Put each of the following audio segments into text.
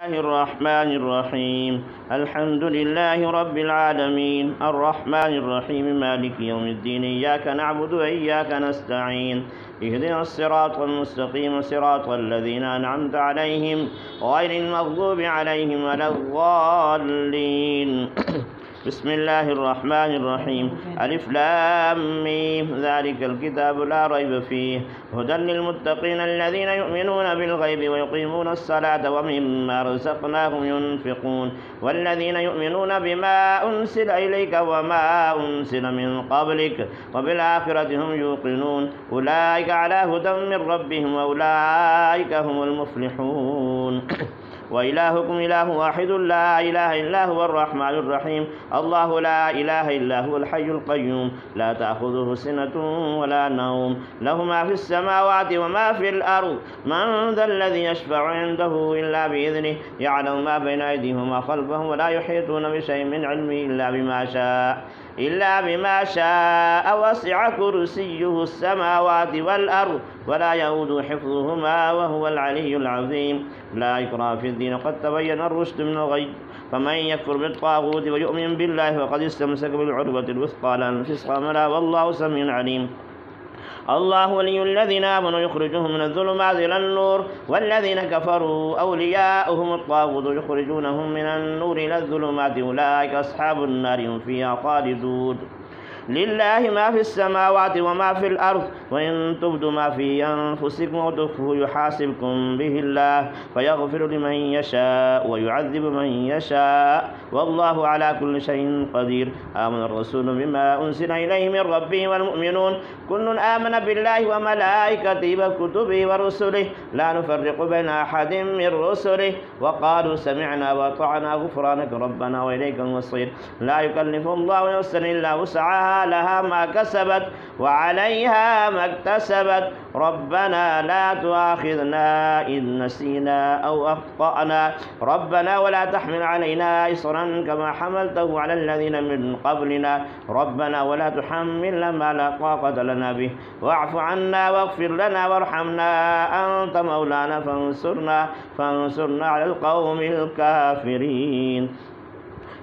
الله الرحمن الرحيم. الحمد لله رب العالمين الرحمن الرحيم مالك يوم الدين. إياك نعبد وإياك نستعين. اهدنا الصراط المستقيم صراط الذين أنعمت عليهم غير المغضوب عليهم ولا الضالين. بسم الله الرحمن الرحيم. ألف لام ميم ذلك الكتاب لا ريب فيه هدى للمتقين الذين يؤمنون بالغيب ويقيمون الصلاة ومما رزقناهم ينفقون والذين يؤمنون بما أنزل إليك وما أنزل من قبلك وبالآخرة هم يوقنون أولئك على هدى من ربهم وأولئك هم المفلحون. وإلهكم إله واحد لا إله إلا هو الرحمن الرحيم. الله لا إله إلا هو الحي القيوم لا تأخذه سنة ولا نوم له ما في السماوات وما في الأرض من ذا الذي يشفع عنده إلا بإذنه يعلم ما بين أيديهم وما خلفهم ولا يحيطون بشيء من علمه إلا بما شاء وسع كرسيه السماوات والأرض ولا يؤود حفظهما وهو العلي العظيم. لا إكراه في الدين قد تبين الرشد من الغي فمن يكفر بالطاغوت ويؤمن بالله فقد استمسك بالعروة الوثقى لا انفصام لها والله سميع عليم. الله ولي الذين آمنوا يخرجهم من الظلمات إلى النور والذين كفروا أولياؤهم الطاغوت يخرجونهم من النور إلى الظلمات أولئك أصحاب النار هم فيها خالدون. لله ما في السماوات وما في الأرض وإن تبدوا ما في أنفسكم وتخفوه يحاسبكم به الله فيغفر لمن يشاء ويعذب من يشاء والله على كل شيء قدير. آمن الرسول بما أنزل إليه من ربه والمؤمنون كل آمن بالله وملائكته وكتبه ورسله لا نفرق بين أحد من رسله وقالوا سمعنا وأطعنا غفرانك ربنا وإليك المصير. لا يكلف الله نفسا إلا وسعها لها ما كسبت وعليها ما اكتسبت ربنا لا تؤاخذنا إن نسينا أو أخطأنا ربنا ولا تحمل علينا إصرا كما حملته على الذين من قبلنا ربنا ولا تحملنا ما لا طاقة لنا به واعف عنا واغفر لنا وارحمنا أنت مولانا فانصرنا على القوم الكافرين.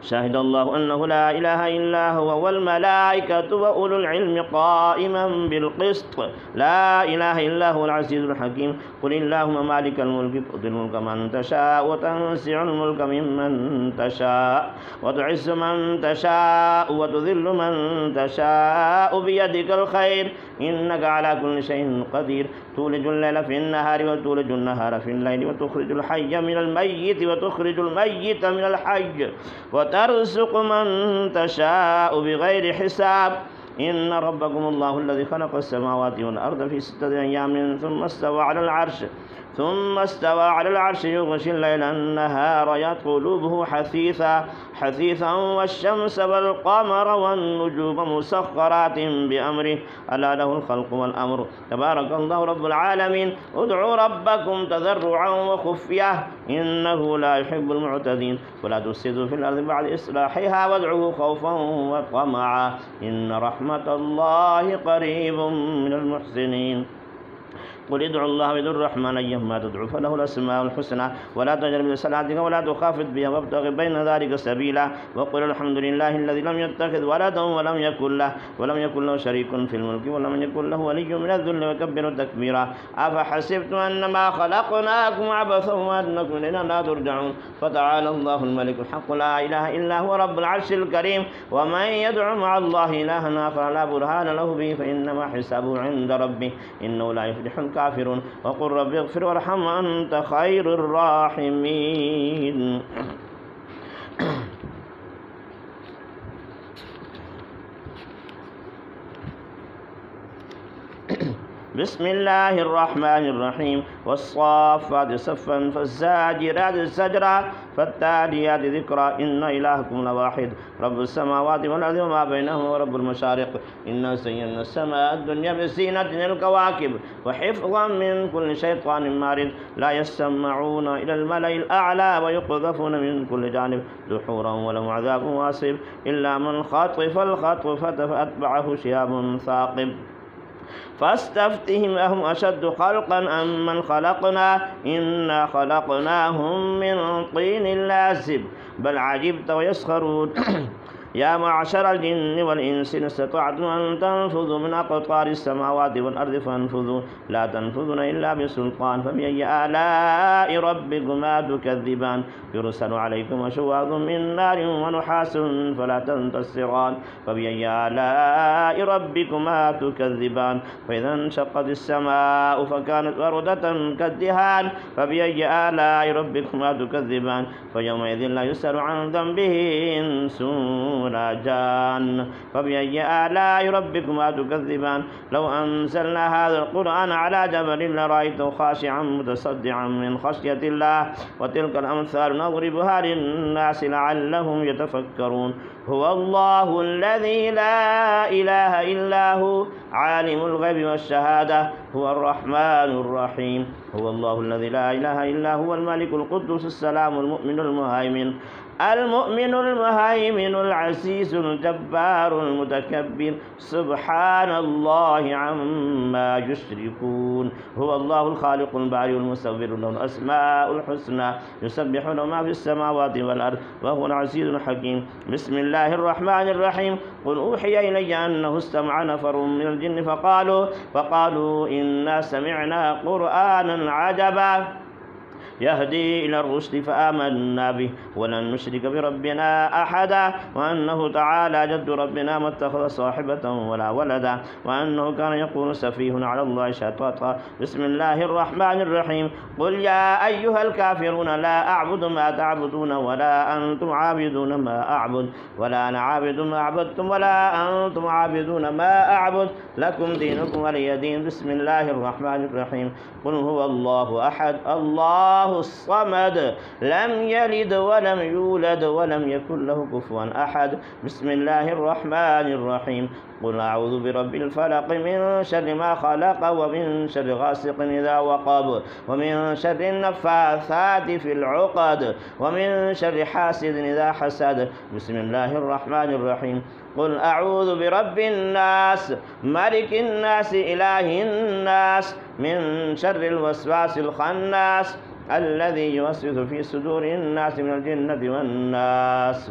شهد الله أنه لا إله إلا هو والملائكة وأولو العلم قائما بالقسط لا إله إلا هو العزيز الحكيم. قل اللهم مالك الملك تؤتي الملك من تشاء وتنزع الملك ممن تشاء وتعز من تشاء وتذل من تشاء بيدك الخير إنك على كل شيء قدير. تولج الليل في النهار وتولج النهار في الليل وتخرج الحي من الميت وتخرج الميت من الحي وترزق من تشاء بغير حساب. إن ربكم الله الذي خلق السماوات والأرض في 6 أيام ثم استوى على العرش يغشي الليل النهار يطلبه حثيثا والشمس والقمر والنجوم مسخرات بأمره ألا له الخلق والأمر تبارك الله رب العالمين. ادعوا ربكم تضرعا وخفية إنه لا يحب المعتدين ولا تفسدوا في الأرض بعد إصلاحها وادعوه خوفا وطمعا إن رحمة الله قريب من المحسنين. قل ادعوا الله وادعوا الرحمن أيهما تدعوا فله الأسماء الحسنى ولا تجهر بصلاتك ولا تخافت بها وابتغ بين ذلك سبيلا وقل الحمد لله الذي لم يتخذ ولدا ولم يكن له شريك في الملك ولم يكن له ولي من الذل وكبره تكبيرا. أفحسبتم أنما خلقناكم عبثا وأنكم إلينا لا ترجعون فتعالى الله الملك الحق لا إله إلا هو رب العرش الكريم. ومن يدعو مع الله إلها آخر لا برهان له به فإنما حسابه عند ربه إنه لا يفلح الكافرون. وقل رب اغفر وارحم وأنت خير الراحمين. بسم الله الرحمن الرحيم. والصافات صفا فالزاجرات زجرا فالتاليات ذكرا إن إلهكم لواحد رب السماوات والأرض وما بينهما ورب المشارق إنا زينا السماء الدنيا بزينة الكواكب وحفظا من كل شيطان مارد لا يسمعون إلى الملأ الأعلى ويقذفون من كل جانب دحورا ولهم عذاب واصب إلا من خطف الخطفة فأتبعه شهاب ثاقب فاستفتهم أهم أشد خلقا أم من خلقنا إنا خلقناهم من طين لازب بل عجبت ويسخرون يا معشر الجن والإنس إن استطعتم أن تنفذوا من أقطار السماوات والأرض فانفذوا لا تنفذون إلا بسلطان فبأي آلاء ربكما تكذبان يرسل عليكم شواظ من نار ونحاس فلا تنتصران فبأي آلاء ربكما تكذبان فإذا انشقت السماء فكانت وردة كالدهان فبأي آلاء ربكما تكذبان فيومئذ لا يسأل عن ذنبه إنس ولا جان فبأي آلاء ربكما تكذبان لو أنزلنا هذا القرآن على جبل لرأيته خاشعا متصدعا من خشية الله وتلك الأمثال نضربها للناس لعلهم يتفكرون هو الله الذي لا إله إلا هو عالم الغيب والشهادة هو الرحمن الرحيم هو الله الذي لا إله إلا هو الملك القدوس السلام المؤمن المهيمن العزيز الجبار المتكبر سبحان الله عما يشركون هو الله الخالق البارئ المصور له الأسماء الحسنى يسبح له ما في السماوات والأرض وهو العزيز الحكيم بسم الله الرحمن الرحيم قل أوحي إلي أنه استمع نفر من الجن فقالوا إنا سمعنا قرآنا عجبا يهدي إلى الرشد فآمنا به ولن نشرك بربنا أحدا وأنه تعالى جد ربنا ما اتخذ صاحبة ولا ولدا وأنه كان يقول سفيه على الله شططا بسم الله الرحمن الرحيم قل يا أيها الكافرون لا أعبد ما تعبدون ولا أنتم عابدون ما أعبد ولا أنا عابد ما عبدتم ولا أنتم عابدون ما أعبد لكم دينكم ولي دين بسم الله الرحمن الرحيم قل هو الله أحد الله الصمد لم يلد ولم يولد ولم يكن له كفوا أحد بسم الله الرحمن الرحيم قل أعوذ برب الفلق من شر ما خلق ومن شر غاسق إذا وقب ومن شر النفاثات في العقد ومن شر حاسد إذا حسد بسم الله الرحمن الرحيم قل أعوذ برب الناس ملك الناس إله الناس من شر الوسواس الخناس الذي يوسوس في صدور الناس من الجنة والناس